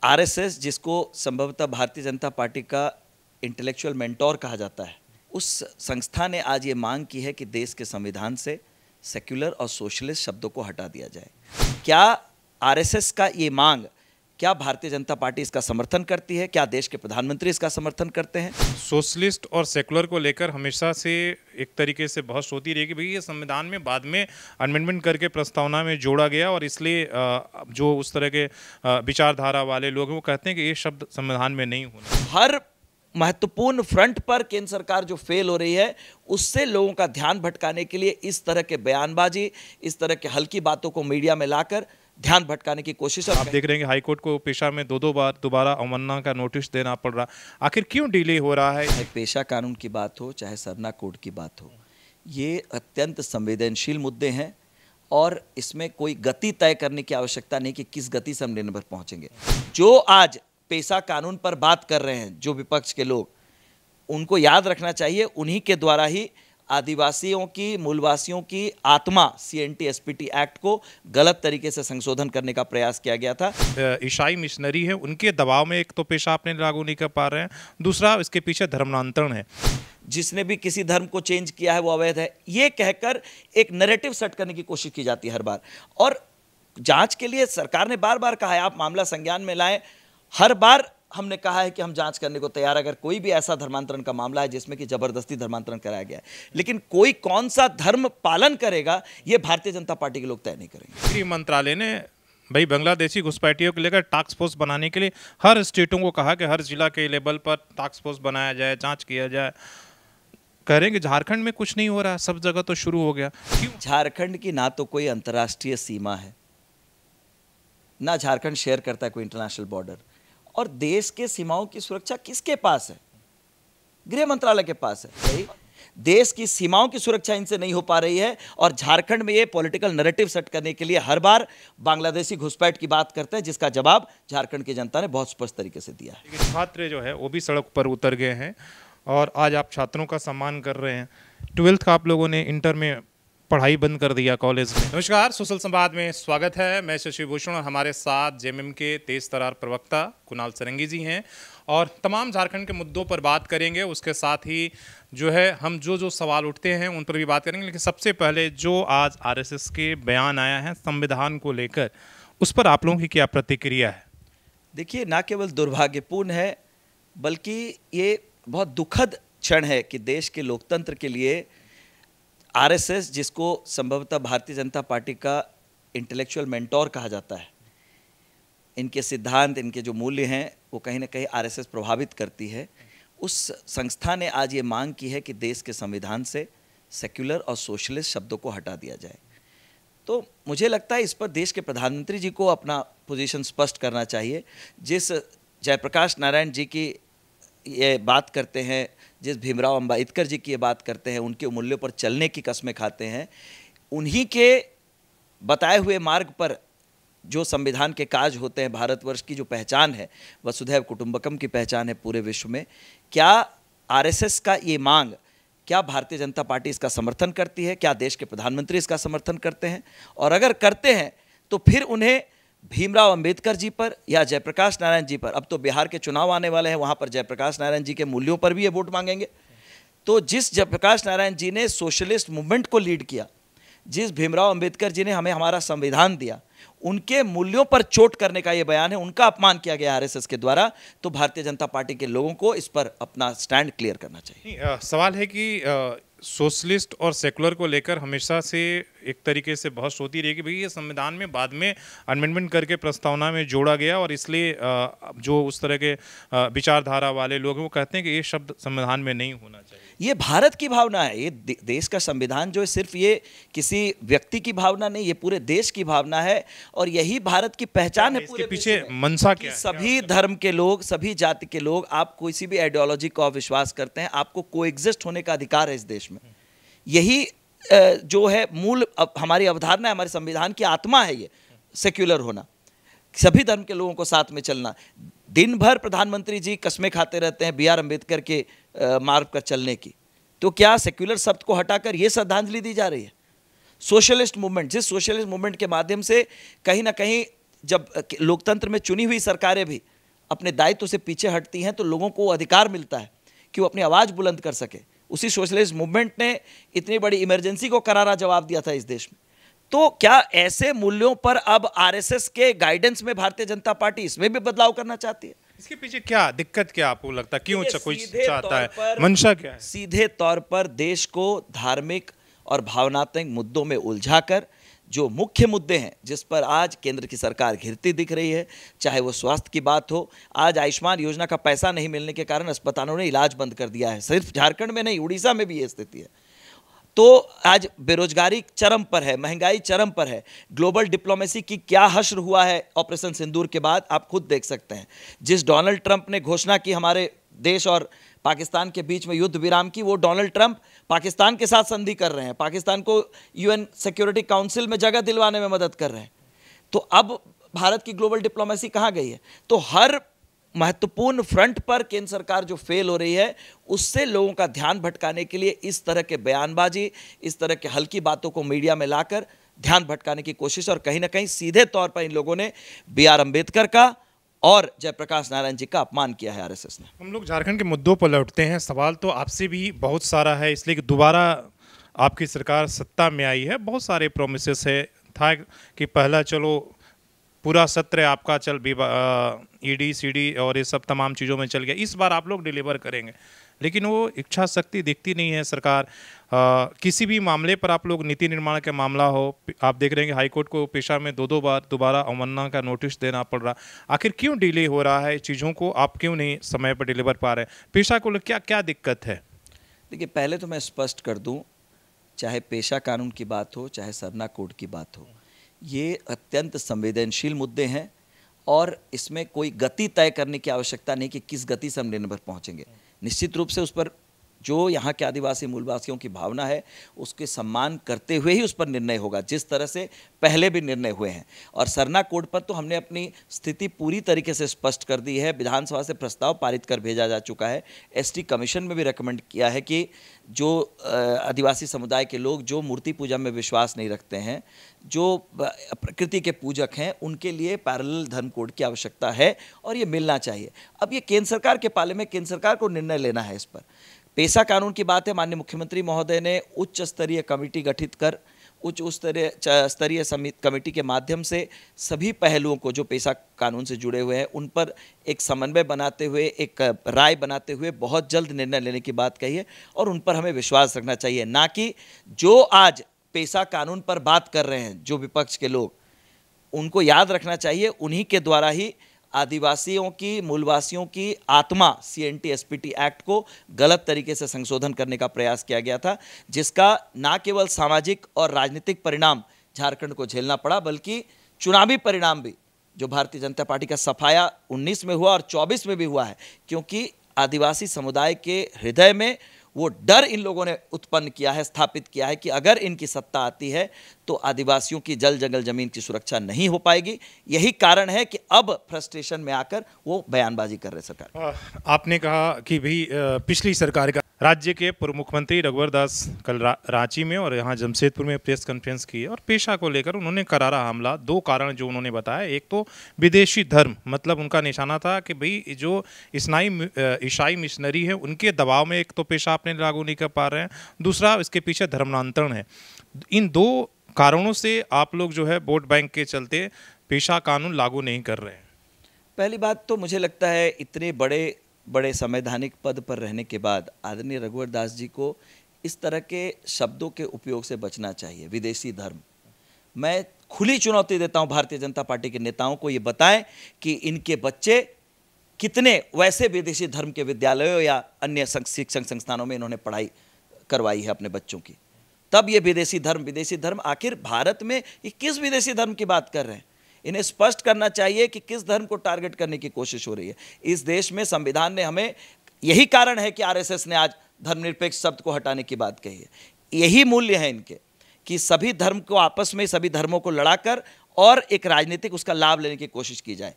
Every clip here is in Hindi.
आरएसएस, जिसको संभवतः भारतीय जनता पार्टी का इंटेलेक्चुअल मेंटोर कहा जाता है, उस संस्था ने आज ये मांग की है कि देश के संविधान से सेक्युलर और सोशलिस्ट शब्दों को हटा दिया जाए। क्या आरएसएस का ये मांग, क्या भारतीय जनता पार्टी इसका समर्थन करती है? क्या देश के प्रधानमंत्री इसका समर्थन करते हैं? सोशलिस्ट और सेकुलर को लेकर हमेशा से एक तरीके से बहस होती रही कि भाई ये संविधान में बाद में अमेंडमेंट करके प्रस्तावना में जोड़ा गया और इसलिए जो उस तरह के विचारधारा वाले लोग हैं वो कहते हैं कि ये शब्द संविधान में नहीं होना। हर महत्वपूर्ण फ्रंट पर केंद्र सरकार जो फेल हो रही है, उससे लोगों का ध्यान भटकाने के लिए इस तरह के बयानबाजी, इस तरह के हल्की बातों को मीडिया में लाकर ध्यान भटकाने की कोशिश। आप देख रहे हैं कि हाईकोर्ट को पेशा में दो बार दोबारा अवमानना का नोटिस देना पड़ रहा। आखिर क्यों डिले हो रहा है? चाहे पेशा कानून की बात हो, चाहे सरना कोड की बात हो, ये अत्यंत संवेदनशील मुद्दे हैं और इसमें कोई गति तय करने की आवश्यकता नहीं कि किस गति से हम निर्णय पर पहुंचेंगे। जो आज पेशा कानून पर बात कर रहे हैं जो विपक्ष के लोग, उनको याद रखना चाहिए उन्हीं के द्वारा ही आदिवासियों की, मूलवासियों की आत्मा CNT SPT एक्ट को गलत तरीके से संशोधन करने का प्रयास किया गया था। ईसाई मिशनरी है, उनके दबाव में एक तो पेशा आपने लागू नहीं कर पा रहे हैं, दूसरा इसके पीछे धर्मांतरण है। जिसने भी किसी धर्म को चेंज किया है वो अवैध है, ये कहकर एक नैरेटिव सेट करने की कोशिश की जाती है हर बार। और जांच के लिए सरकार ने बार बार कहा है आप मामला संज्ञान में लाएं। हर बार हमने कहा है कि हम जांच करने को तैयार अगर कोई भी ऐसा धर्मांतरण का मामला है जिसमें कि जबरदस्ती धर्मांतरण कराया गया है, लेकिन कोई कौन सा धर्म पालन करेगा ये भारतीय जनता पार्टी के लोग तय नहीं करेंगे। गृह मंत्रालय ने भाई बांग्लादेशी घुसपैठियों को लेकर टास्क फोर्स बनाने के लिए हर स्टेटों को कहा कि हर जिला के लेवल पर टास्क फोर्स बनाया जाए, जांच किया जाए। कह रहे हैं कि झारखंड में कुछ नहीं हो रहा, सब जगह तो शुरू हो गया। क्यों? झारखंड की ना तो कोई अंतर्राष्ट्रीय सीमा है, ना झारखंड शेयर करता है कोई इंटरनेशनल बॉर्डर, और देश के सीमाओं की सुरक्षा किसके पास है? गृह मंत्रालय के पास है। देश की सीमाओं की सुरक्षा इनसे नहीं हो पा रही है और झारखंड में ये पॉलिटिकल नैरेटिव सेट करने के लिए हर बार बांग्लादेशी घुसपैठ की बात करते हैं, जिसका जवाब झारखंड की जनता ने बहुत स्पष्ट तरीके से दिया है। छात्र जो है वो भी सड़क पर उतर गए हैं और आज आप छात्रों का सम्मान कर रहे हैं। 12th का आप लोगों ने इंटर में पढ़ाई बंद कर दिया कॉलेज में। नमस्कार, सोशल संवाद में स्वागत है। मैं शशि भूषण और हमारे साथ जेएमएम के तेज तर्रार प्रवक्ता कुणाल सारंगी जी हैं और तमाम झारखंड के मुद्दों पर बात करेंगे। उसके साथ ही जो है हम जो सवाल उठते हैं उन पर भी बात करेंगे। लेकिन सबसे पहले जो आज आरएसएस के बयान आया है संविधान को लेकर, उस पर आप लोगों की क्या प्रतिक्रिया है? देखिए, ना केवल दुर्भाग्यपूर्ण है बल्कि ये बहुत दुखद क्षण है कि देश के लोकतंत्र के लिए आरएसएस, जिसको संभवतः भारतीय जनता पार्टी का इंटेलेक्चुअल मेंटोर कहा जाता है, इनके सिद्धांत, इनके जो मूल्य हैं वो कहीं ना कहीं आरएसएस प्रभावित करती है। उस संस्था ने आज ये मांग की है कि देश के संविधान से सेक्युलर और सोशलिस्ट शब्दों को हटा दिया जाए। तो मुझे लगता है इस पर देश के प्रधानमंत्री जी को अपना पोजीशन स्पष्ट करना चाहिए। जिस जयप्रकाश नारायण जी की ये बात करते हैं, जिस भीमराव अंबेडकर जी की ये बात करते हैं, उनके मूल्यों पर चलने की कस्में खाते हैं, उन्हीं के बताए हुए मार्ग पर जो संविधान के काज होते हैं, भारतवर्ष की जो पहचान है, वसुधैव कुटुंबकम की पहचान है पूरे विश्व में, क्या आरएसएस का ये मांग, क्या भारतीय जनता पार्टी इसका समर्थन करती है? क्या देश के प्रधानमंत्री इसका समर्थन करते हैं? और अगर करते हैं तो फिर उन्हें भीमराव अंबेडकर जी पर या जयप्रकाश नारायण जी पर, अब तो बिहार के चुनाव आने वाले हैं, वहाँ पर जयप्रकाश नारायण जी के मूल्यों पर भी ये वोट मांगेंगे। तो जिस जयप्रकाश नारायण जी ने सोशलिस्ट मूवमेंट को लीड किया, जिस भीमराव अंबेडकर जी ने हमें हमारा संविधान दिया, उनके मूल्यों पर चोट करने का ये बयान है, उनका अपमान किया गया आरएसएस के द्वारा। तो भारतीय जनता पार्टी के लोगों को इस पर अपना स्टैंड क्लियर करना चाहिए। सवाल है कि सोशलिस्ट और सेकुलर को लेकर हमेशा से एक तरीके से बहस होती रही कि भाई ये संविधान में बाद में अमेंडमेंट करके प्रस्तावना में जोड़ा गया और इसलिए जो उस तरह के विचारधारा वाले लोग हैं वो कहते हैं कि ये शब्द संविधान में नहीं होना चाहिए। ये भारत की भावना है, ये देश का संविधान जो है सिर्फ ये किसी व्यक्ति की भावना नहीं, ये पूरे देश की भावना है और यही भारत की पहचान है। इसके पीछे मंशा क्या है? सभी धर्म के लोग, सभी जाति के लोग, आप किसी भी आइडियोलॉजी को विश्वास करते हैं, आपको कोएग्जिस्ट होने का अधिकार है इस देश में। यही जो है मूल हमारी अवधारणा है, हमारे संविधान की आत्मा है, ये सेक्युलर होना, सभी धर्म के लोगों को साथ में चलना। दिन भर प्रधानमंत्री जी कस्में खाते रहते हैं BR अम्बेडकर के मार्ग पर चलने की, तो क्या सेक्युलर शब्द को हटाकर ये श्रद्धांजलि दी जा रही है? सोशलिस्ट मूवमेंट, जिस सोशलिस्ट मूवमेंट के माध्यम से कहीं ना कहीं जब लोकतंत्र में चुनी हुई सरकारें भी अपने दायित्व से पीछे हटती हैं तो लोगों को अधिकार मिलता है कि वो अपनी आवाज़ बुलंद कर सके। उसी सोशलिस्ट मूवमेंट ने इतनी बड़ी इमरजेंसी को करारा जवाब दिया था इस देश में। तो क्या ऐसे मूल्यों पर अब आरएसएस के गाइडेंस में भारतीय जनता पार्टी इसमें भी बदलाव करना चाहती है? इसके पीछे क्या दिक्कत, क्या आपको लगता है, क्यों कोई सीधे चाहता तौर है, पर- मंशा क्या है? सीधे तौर पर देश को धार्मिक और भावनात्मक मुद्दों में उलझाकर जो मुख्य मुद्दे हैं जिस पर आज केंद्र की सरकार घिरती दिख रही है, चाहे वो स्वास्थ्य की बात हो। आज आयुष्मान योजना का पैसा नहीं मिलने के कारण अस्पतालों ने इलाज बंद कर दिया है। सिर्फ झारखंड में नहीं, उड़ीसा में भी ये स्थिति है। तो आज बेरोजगारी चरम पर है, महंगाई चरम पर है। ग्लोबल डिप्लोमेसी की क्या हश्र हुआ है ऑपरेशन सिंदूर के बाद, आप खुद देख सकते हैं। जिस डोनाल्ड ट्रंप ने घोषणा की हमारे देश और पाकिस्तान के बीच में युद्ध विराम की, वो डोनाल्ड ट्रंप पाकिस्तान के साथ संधि कर रहे हैं, पाकिस्तान को यूएन सिक्योरिटी काउंसिल में जगह दिलवाने में मदद कर रहे हैं। तो अब भारत की ग्लोबल डिप्लोमेसी कहाँ गई है? तो हर महत्वपूर्ण फ्रंट पर केंद्र सरकार जो फेल हो रही है, उससे लोगों का ध्यान भटकाने के लिए इस तरह के बयानबाजी, इस तरह के हल्की बातों को मीडिया में लाकर ध्यान भटकाने की कोशिश, और कहीं ना कहीं सीधे तौर पर इन लोगों ने बी.आर. अम्बेडकर का और जयप्रकाश नारायण जी का अपमान किया है आरएसएस ने। हम लोग झारखंड के मुद्दों पर लौटते हैं। सवाल तो आपसे भी बहुत सारा है, इसलिए कि दोबारा आपकी सरकार सत्ता में आई है, बहुत सारे प्रोमिसेस है था कि पहला चलो पूरा सत्र आपका चल ईडी सीडी और ये सब तमाम चीज़ों में चल गया, इस बार आप लोग डिलीवर करेंगे, लेकिन वो इच्छा शक्ति दिखती नहीं है सरकार। किसी भी मामले पर आप लोग, नीति निर्माण का मामला हो, आप देख रहे हैं कि हाईकोर्ट को पेशा में दो बार दोबारा अवमानना का नोटिस देना पड़ रहा। आखिर क्यों डिले हो रहा है चीज़ों को, आप क्यों नहीं समय पर डिलीवर पा रहे हैं? पेशा को क्या क्या दिक्कत है? देखिए, पहले तो मैं स्पष्ट कर दूं, चाहे पेशा कानून की बात हो, चाहे सरना कोड की बात हो, ये अत्यंत संवेदनशील मुद्दे हैं और इसमें कोई गति तय करने की आवश्यकता नहीं कि किस गति से हम निर्णय पर पहुँचेंगे। निश्चित रूप से उस पर जो यहाँ के आदिवासी मूलवासियों की भावना है उसके सम्मान करते हुए ही उस पर निर्णय होगा, जिस तरह से पहले भी निर्णय हुए हैं। और सरना कोड पर तो हमने अपनी स्थिति पूरी तरीके से स्पष्ट कर दी है। विधानसभा से प्रस्ताव पारित कर भेजा जा चुका है। एसटी कमीशन में भी रेकमेंड किया है कि जो आदिवासी समुदाय के लोग जो मूर्ति पूजा में विश्वास नहीं रखते हैं, जो प्रकृति के पूजक हैं, उनके लिए पैरेलल धर्म कोड की आवश्यकता है और ये मिलना चाहिए। अब ये केंद्र सरकार के पाले में, केंद्र सरकार को निर्णय लेना है इस पर। पेशा कानून की बात है, माननीय मुख्यमंत्री महोदय ने उच्च स्तरीय कमेटी गठित कर उच्च स्तरीय कमेटी के माध्यम से सभी पहलुओं को जो पेशा कानून से जुड़े हुए हैं उन पर एक समन्वय बनाते हुए, एक राय बनाते हुए बहुत जल्द निर्णय लेने की बात कही है। और उन पर हमें विश्वास रखना चाहिए, ना कि जो आज पेशा कानून पर बात कर रहे हैं जो विपक्ष के लोग, उनको याद रखना चाहिए उन्हीं के द्वारा ही आदिवासियों की, मूलवासियों की आत्मा CNT SPT एक्ट को गलत तरीके से संशोधन करने का प्रयास किया गया था, जिसका ना केवल सामाजिक और राजनीतिक परिणाम झारखंड को झेलना पड़ा, बल्कि चुनावी परिणाम भी, जो भारतीय जनता पार्टी का सफाया 19 में हुआ और 24 में भी हुआ है, क्योंकि आदिवासी समुदाय के हृदय में वो डर इन लोगों ने उत्पन्न किया है, स्थापित किया है कि अगर इनकी सत्ता आती है तो आदिवासियों की जल जंगल जमीन की सुरक्षा नहीं हो पाएगी। यही कारण है कि अब फ्रस्ट्रेशन में आकर वो बयानबाजी कर रहे सरकार। आपने कहा कि भाई पिछली सरकार का, राज्य के पूर्व मुख्यमंत्री रघुवर दास कल रांची में और यहाँ जमशेदपुर में प्रेस कॉन्फ्रेंस की और पेशा को लेकर उन्होंने करारा हमला, दो कारण जो उन्होंने बताया। एक तो विदेशी धर्म, मतलब उनका निशाना था कि भाई जो ईसाई मिशनरी है उनके दबाव में एक तो पेशा अपने लागू नहीं कर पा रहे हैं, दूसरा इसके पीछे धर्मांतरण है। इन दो कारणों से आप लोग जो है वोट बैंक के चलते पेशा कानून लागू नहीं कर रहे हैं। पहली बात तो मुझे लगता है इतने बड़े संवैधानिक पद पर रहने के बाद आदरणीय रघुवर दास जी को इस तरह के शब्दों के उपयोग से बचना चाहिए। विदेशी धर्म, मैं खुली चुनौती देता हूं भारतीय जनता पार्टी के नेताओं को, ये बताएं कि इनके बच्चे कितने वैसे विदेशी धर्म के विद्यालयों या अन्य शिक्षण संस्थानों में इन्होंने पढ़ाई करवाई है अपने बच्चों की। तब ये विदेशी धर्म, आखिर भारत में ये किस विदेशी धर्म की बात कर रहे हैं? इन्हें स्पष्ट करना चाहिए कि किस धर्म को टारगेट करने की कोशिश हो रही है। इस देश में संविधान ने हमें, यही कारण है कि आरएसएस ने आज धर्मनिरपेक्ष शब्द को हटाने की बात कही है। यही मूल्य है इनके कि सभी धर्म को आपस में, सभी धर्मों को लड़ाकर और एक राजनीतिक उसका लाभ लेने की कोशिश की जाए।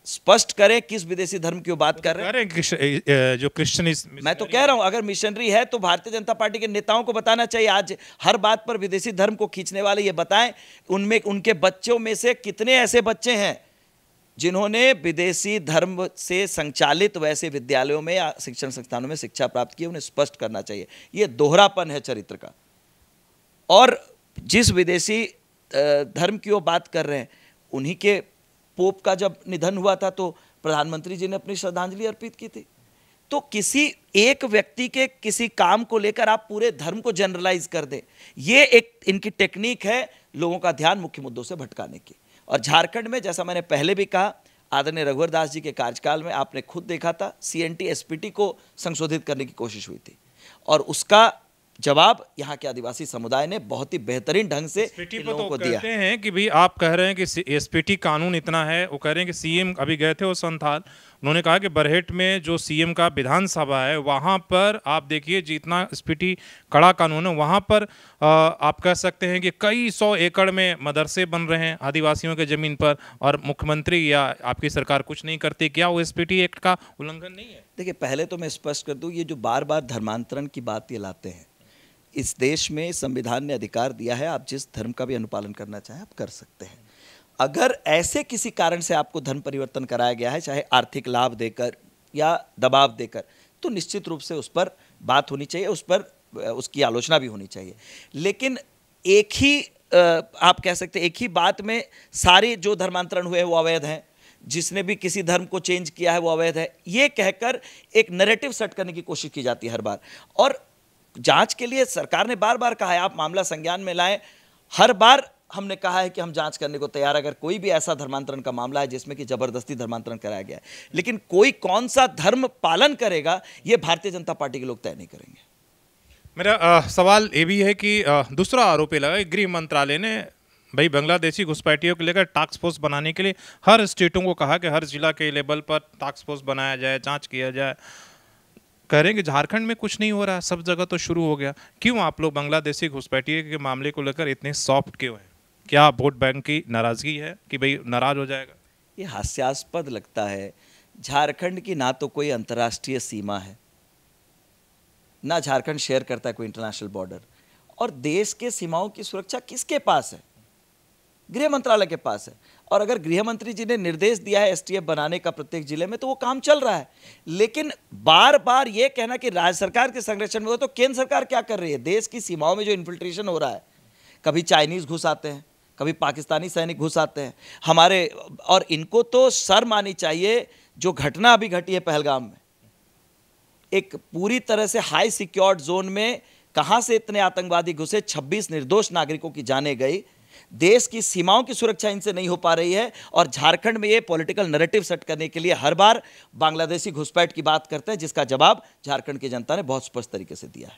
स्पष्ट करें किस विदेशी धर्म की बात कर रहे हैं। जो क्रिश्चियन, मैं तो कह रहा हूं अगर मिशनरी है तो भारतीय जनता पार्टी के नेताओं को बताना चाहिए। आज हर बात पर विदेशी धर्म को खींचने वाले ये बताएं, उनमें उनके बच्चों में से कितने ऐसे बच्चे हैं जिन्होंने विदेशी धर्म से संचालित वैसे विद्यालयों में या शिक्षण संस्थानों में शिक्षा प्राप्त की, उन्हें स्पष्ट करना चाहिए। ये दोहरापन है चरित्र का। और जिस विदेशी धर्म की वो बात कर रहे हैं, उन्हीं के पोप का जब निधन हुआ था तो प्रधानमंत्री जी ने अपनी श्रद्धांजलि अर्पित की थी। तो किसी एक व्यक्ति के किसी काम को लेकर आप पूरे धर्म को जनरलाइज कर दें, ये एक इनकी टेक्निक है लोगों का ध्यान मुख्य मुद्दों से भटकाने की। और झारखंड में, जैसा मैंने पहले भी कहा, आदरणीय रघुवर दास जी के कार्यकाल में आपने खुद देखा था, सीएनटी एसपीटी को संशोधित करने की कोशिश हुई थी, और उसका जवाब यहाँ के आदिवासी समुदाय ने बहुत ही बेहतरीन ढंग से इन लोगों को दिया। कहते हैं कि भाई, आप कह रहे हैं कि एसपीटी कानून इतना है, वो कह रहे हैं कि सीएम अभी गए थे वो संथाल, उन्होंने कहा कि बरहेट में जो सीएम का विधानसभा है वहाँ पर आप देखिए जितना एसपीटी कड़ा कानून है, वहाँ पर आप कह सकते हैं कि कई 100 एकड़ में मदरसे बन रहे हैं आदिवासियों के ज़मीन पर, और मुख्यमंत्री या आपकी सरकार कुछ नहीं करती। क्या वो एसपीटी एक्ट का उल्लंघन नहीं है? देखिए, पहले तो मैं स्पष्ट कर दूँ, ये जो बार बार धर्मांतरण की बात ये लाते हैं, इस देश में संविधान ने अधिकार दिया है, आप जिस धर्म का भी अनुपालन करना चाहें आप कर सकते हैं। अगर ऐसे किसी कारण से आपको धर्म परिवर्तन कराया गया है, चाहे आर्थिक लाभ देकर या दबाव देकर, तो निश्चित रूप से उस पर बात होनी चाहिए, उस पर उसकी आलोचना भी होनी चाहिए। लेकिन एक ही आप कह सकते हैं, एक ही बात में सारे जो धर्मांतरण हुए हैं वो अवैध हैं, जिसने भी किसी धर्म को चेंज किया है वो अवैध है, ये कहकर एक नैरेटिव सेट करने की कोशिश की जाती है हर बार। और जांच के लिए सरकार ने बार बार कहा है आप मामला संज्ञान में लाएं। हर बार हमने कहा है कि हम जांच करने को तैयार, अगर कोई भी ऐसा धर्मांतरण का मामला है जिसमें कि जबरदस्ती धर्मांतरण कराया गया है। लेकिन कोई कौन सा धर्म पालन करेगा ये भारतीय जनता पार्टी के लोग तय नहीं करेंगे। मेरा सवाल ये भी है कि दूसरा आरोप ये लगा, गृह मंत्रालय ने भाई बांग्लादेशी घुसपैठियों को लेकर टास्क फोर्स बनाने के लिए हर स्टेटों को कहा कि हर जिला के लेवल पर टास्क फोर्स बनाया जाए, जाँच किया जाए। कह रहे हैं कि झारखंड में कुछ नहीं हो रहा, सब जगह तो शुरू हो गया। क्यों आप लोग बांग्लादेशी घुसपैठिए के मामले को लेकर इतने सॉफ्ट क्यों हैं? क्या वोट बैंक की नाराजगी है कि भाई नाराज हो जाएगा? ये हास्यास्पद लगता है। झारखंड की ना तो कोई अंतर्राष्ट्रीय सीमा है, ना झारखंड शेयर करता है कोई इंटरनेशनल बॉर्डर, और देश के सीमाओं की सुरक्षा किसके पास है? गृह मंत्रालय के पास है। और अगर गृह मंत्री जी ने निर्देश दिया है एसटीएफ बनाने का प्रत्येक जिले में, तो वो काम चल रहा है। लेकिन बार बार ये कहना कि राज्य सरकार के संरक्षण में हो, तो केंद्र सरकार क्या कर रही है? देश की सीमाओं में जो इन्फिल्ट्रेशन हो रहा है, कभी चाइनीज घुस आते हैं, कभी पाकिस्तानी सैनिक घुस आते हैं हमारे, और इनको तो शर्म आनी चाहिए। जो घटना अभी घटी है पहलगाम में, एक पूरी तरह से हाई सिक्योर्ड जोन में कहां से इतने आतंकवादी घुसे, 26 निर्दोष नागरिकों की जानें गई। देश की सीमाओं की सुरक्षा इनसे नहीं हो पा रही है, और झारखंड में ये पॉलिटिकल नैरेटिव सेट करने के लिए हर बार बांग्लादेशी घुसपैठ की बात करते हैं, जिसका जवाब झारखंड की जनता ने बहुत स्पष्ट तरीके से दिया है।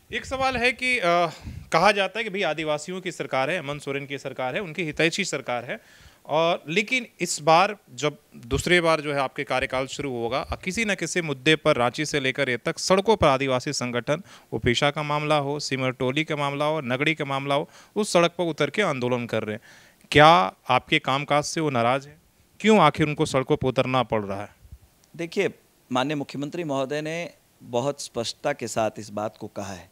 एक सवाल है कि कहा जाता है कि भाई आदिवासियों की सरकार है, हेमंत सोरेन की सरकार है, उनकी हितैषी सरकार है, और लेकिन इस बार जब दूसरी बार जो है आपके कार्यकाल शुरू होगा, किसी न किसी मुद्दे पर रांची से लेकर ये तक सड़कों पर आदिवासी संगठन, वो पेशा का मामला हो, सिमरटोली का मामला हो, नगड़ी का मामला हो, उस सड़क पर उतर के आंदोलन कर रहे हैं। क्या आपके कामकाज से वो नाराज है? क्यों आखिर उनको सड़कों पर उतरना पड़ रहा है? देखिए, माननीय मुख्यमंत्री महोदय ने बहुत स्पष्टता के साथ इस बात को कहा है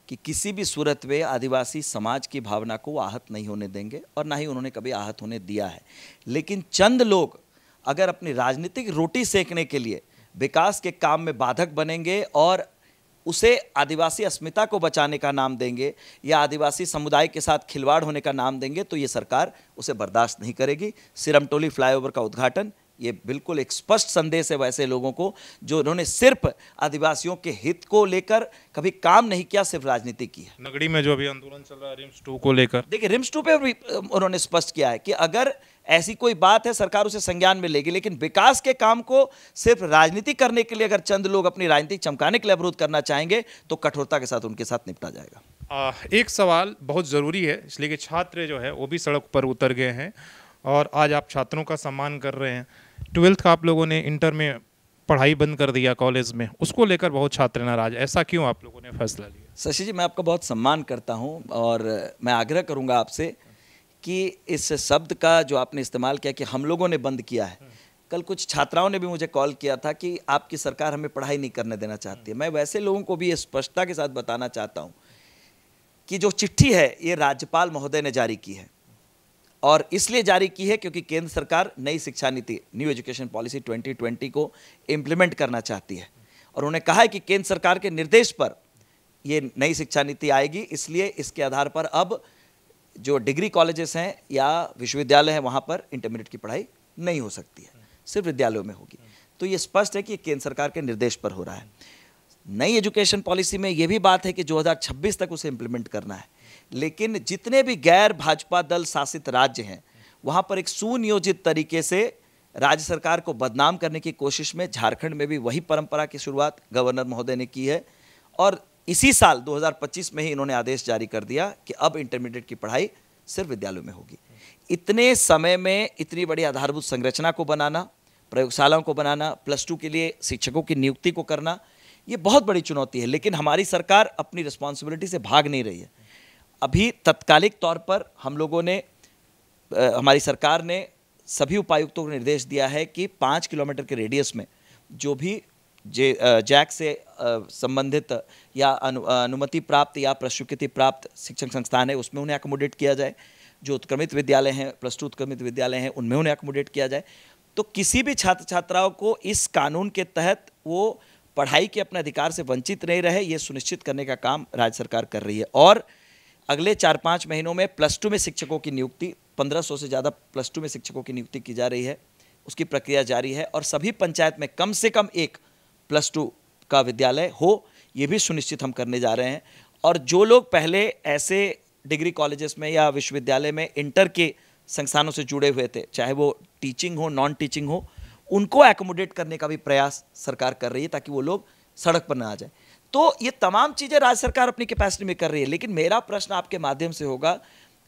कि किसी भी सूरत में आदिवासी समाज की भावना को आहत नहीं होने देंगे, और ना ही उन्होंने कभी आहत होने दिया है। लेकिन चंद लोग अगर अपनी राजनीतिक रोटी सेकने के लिए विकास के काम में बाधक बनेंगे और उसे आदिवासी अस्मिता को बचाने का नाम देंगे या आदिवासी समुदाय के साथ खिलवाड़ होने का नाम देंगे, तो ये सरकार उसे बर्दाश्त नहीं करेगी। सिरमटोली फ्लाईओवर का उद्घाटन ये बिल्कुल एक स्पष्ट संदेश है वैसे लोगों को जो उन्होंने सिर्फ आदिवासियों के हित को लेकर कभी काम नहीं किया, सिर्फ राजनीति की है। नगड़ी में जो भी आंदोलन चल रहा है रिम्स 2 को लेकर, देखिए रिम्स 2 पे भी उन्होंने स्पष्ट किया है कि अगर ऐसी कोई बात है सरकार उसे संज्ञान में लेगी, लेकिन विकास के काम को सिर्फ राजनीति करने के लिए अगर चंद लोग अपनी राजनीति चमकाने के लिए अवरोध करना चाहेंगे तो कठोरता के साथ उनके साथ निपटा जाएगा। एक सवाल बहुत ज़रूरी है, इसलिए कि छात्र जो है वो भी सड़क पर उतर गए हैं और आज आप छात्रों का सम्मान कर रहे हैं। 12th का आप लोगों ने इंटर में पढ़ाई बंद कर दिया कॉलेज में, उसको लेकर बहुत छात्र नाराज, ऐसा क्यों आप लोगों ने फैसला लिया? शशि जी, मैं आपका बहुत सम्मान करता हूं और मैं आग्रह करूंगा आपसे कि इस शब्द का जो आपने इस्तेमाल किया कि हम लोगों ने बंद किया है, कल कुछ छात्राओं ने भी मुझे कॉल किया था कि आपकी सरकार हमें पढ़ाई नहीं करने देना चाहती है। मैं वैसे लोगों को भी ये स्पष्टता के साथ बताना चाहता हूँ कि जो चिट्ठी है ये राज्यपाल महोदय ने जारी की है। और इसलिए जारी की है क्योंकि केंद्र सरकार नई शिक्षा नीति न्यू एजुकेशन पॉलिसी 2020 को इम्प्लीमेंट करना चाहती है और उन्होंने कहा है कि केंद्र सरकार के निर्देश पर ये नई शिक्षा नीति आएगी, इसलिए इसके आधार पर अब जो डिग्री कॉलेजेस हैं या विश्वविद्यालय हैं वहाँ पर इंटरमीडिएट की पढ़ाई नहीं हो सकती है, सिर्फ विद्यालयों में होगी। तो ये स्पष्ट है कि केंद्र सरकार के निर्देश पर हो रहा है। नई एजुकेशन पॉलिसी में ये भी बात है कि 2026 तक उसे इम्प्लीमेंट करना है, लेकिन जितने भी गैर भाजपा दल शासित राज्य हैं वहाँ पर एक सुनियोजित तरीके से राज्य सरकार को बदनाम करने की कोशिश में झारखंड में भी वही परंपरा की शुरुआत गवर्नर महोदय ने की है और इसी साल 2025 में ही इन्होंने आदेश जारी कर दिया कि अब इंटरमीडिएट की पढ़ाई सिर्फ विद्यालयों में होगी। इतने समय में इतनी बड़ी आधारभूत संरचना को बनाना, प्रयोगशालाओं को बनाना, +2 के लिए शिक्षकों की नियुक्ति को करना, ये बहुत बड़ी चुनौती है, लेकिन हमारी सरकार अपनी रिस्पॉन्सिबिलिटी से भाग नहीं रही है। अभी तत्कालिक तौर पर हम लोगों ने हमारी सरकार ने सभी उपायुक्तों को निर्देश दिया है कि 5 किलोमीटर के रेडियस में जो भी जैक से संबंधित या अनुमति प्राप्त या प्रस्वीकृति प्राप्त शिक्षण संस्थान है उसमें उन्हें अकोमोडेट किया जाए। जो उत्क्रमित विद्यालय हैं, +2 उत्क्रमित विद्यालय हैं, उनमें उन्हें अकोमोडेट किया जाए। तो किसी भी छात्र छात्राओं को इस कानून के तहत वो पढ़ाई के अपने अधिकार से वंचित नहीं रहे, ये सुनिश्चित करने का काम राज्य सरकार कर रही है। और अगले 4-5 महीनों में +2 में शिक्षकों की नियुक्ति, 1500 से ज़्यादा +2 में शिक्षकों की नियुक्ति की जा रही है, उसकी प्रक्रिया जारी है और सभी पंचायत में कम से कम एक +2 का विद्यालय हो, ये भी सुनिश्चित हम करने जा रहे हैं। और जो लोग पहले ऐसे डिग्री कॉलेजेस में या विश्वविद्यालय में इंटर के संस्थानों से जुड़े हुए थे, चाहे वो टीचिंग हो, नॉन टीचिंग हो, उनको एकोमोडेट करने का भी प्रयास सरकार कर रही है ताकि वो लोग सड़क पर ना आ जाए। तो ये तमाम चीज़ें राज्य सरकार अपनी कैपेसिटी में कर रही है, लेकिन मेरा प्रश्न आपके माध्यम से होगा,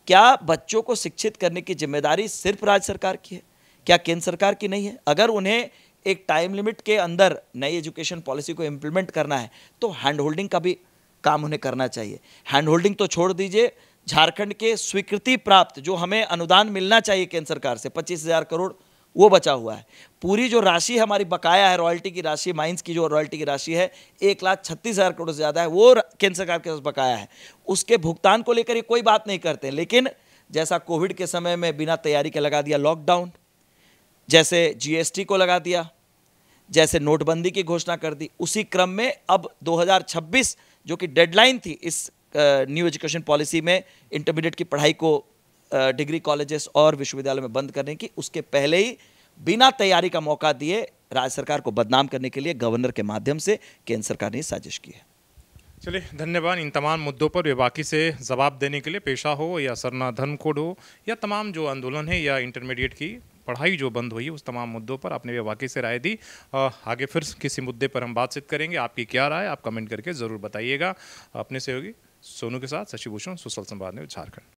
क्या बच्चों को शिक्षित करने की जिम्मेदारी सिर्फ राज्य सरकार की है? क्या केंद्र सरकार की नहीं है? अगर उन्हें एक टाइम लिमिट के अंदर नई एजुकेशन पॉलिसी को इम्प्लीमेंट करना है तो हैंड होल्डिंग का भी काम उन्हें करना चाहिए। हैंड होल्डिंग तो छोड़ दीजिए, झारखंड के स्वीकृति प्राप्त जो हमें अनुदान मिलना चाहिए केंद्र सरकार से 25,000 करोड़, वो बचा हुआ है। पूरी जो राशि हमारी बकाया है, रॉयल्टी की राशि, माइंस की जो रॉयल्टी की राशि है 1,36,000 करोड़ से ज़्यादा है, वो केंद्र सरकार के पास बकाया है। उसके भुगतान को लेकर ये कोई बात नहीं करते, लेकिन जैसा कोविड के समय में बिना तैयारी के लगा दिया लॉकडाउन, जैसे GST को लगा दिया, जैसे नोटबंदी की घोषणा कर दी, उसी क्रम में अब 2026 जो कि डेडलाइन थी इस न्यू एजुकेशन पॉलिसी में इंटरमीडिएट की पढ़ाई को डिग्री कॉलेजेस और विश्वविद्यालय में बंद करने की, उसके पहले ही बिना तैयारी का मौका दिए राज्य सरकार को बदनाम करने के लिए गवर्नर के माध्यम से केंद्र सरकार ने साजिश की है। चलिए, धन्यवाद। इन तमाम मुद्दों पर बेबाकी से जवाब देने के लिए, पेशा हो या सरना धर्म कोड हो या तमाम जो आंदोलन है या इंटरमीडिएट की पढ़ाई जो बंद हुई है, उस तमाम मुद्दों पर आपने बेबाकी से राय दी। आगे फिर किसी मुद्दे पर हम बातचीत करेंगे। आपकी क्या राय, आप कमेंट करके ज़रूर बताइएगा। अपने सहयोगी सोनू के साथ शशि भूषण, सुसल संवाद न्यूज़, झारखंड।